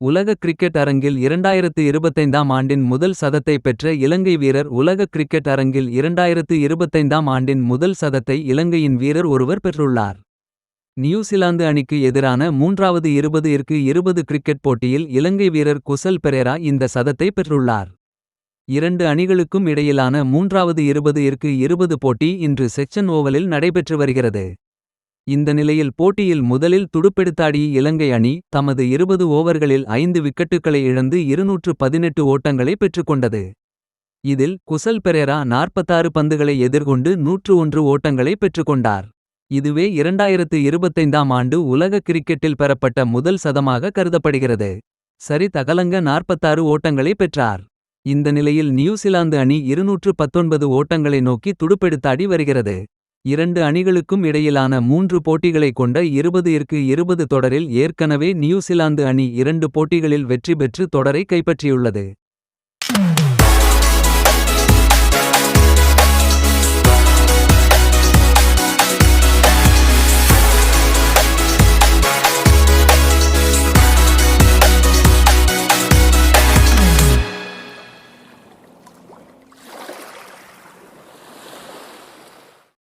உலக கிரிக்கெட் அரங்கில் 2025ஆம் ஆண்டின் முதல் சதத்தை பெற்ற இலங்கை வீரர். உலக கிரிக்கெட் அரங்கில் 2025ஆம் ஆண்டின் முதல் சதத்தை இலங்கையின் வீரர் ஒருவர் பெற்றுள்ளார். நியூசிலாந்து அணிக்கு எதிரான மூன்றாவது 20-20 கிரிக்கெட் போட்டியில் இலங்கை வீரர் குசல் பெரேரா இந்த சதத்தை பெற்றுள்ளார். இரண்டு அணிகளுக்கும் இடையிலான மூன்றாவது 20-20 போட்டி இன்று செக்சன் ஓவலில் நடைபெற்று வருகிறது. இந்த நிலையில் போட்டியில் முதலில் துடுப்பெடுத்தாடிய இலங்கை அணி தமது 20 ஓவர்களில் 5 விக்கெட்டுகளை இழந்து 218 ஓட்டங்களை பெற்றுக்கொண்டது. இதில் குசல் பெரேரா 46 பந்துகளை எதிர்கொண்டு 101 ஓட்டங்களை பெற்றுக்கொண்டார். இதுவே 2025ஆம் ஆண்டு உலக கிரிக்கெட்டில் பெறப்பட்ட முதல் சதமாக கருதப்படுகிறது. சரி தகலங்க 46 ஓட்டங்களை பெற்றார். இந்த நிலையில் நியூசிலாந்து அணி 219 ஓட்டங்களை நோக்கி துடுப்பெடுத்தாடி வருகிறது. இரண்டு அணிகளுக்கும் இடையிலான 3 போட்டிகளை கொண்ட 20-20 தொடரில் ஏற்கனவே நியூசிலாந்து அணி 2 போட்டிகளில் வெற்றி பெற்று தொடரை கைப்பற்றியுள்ளது.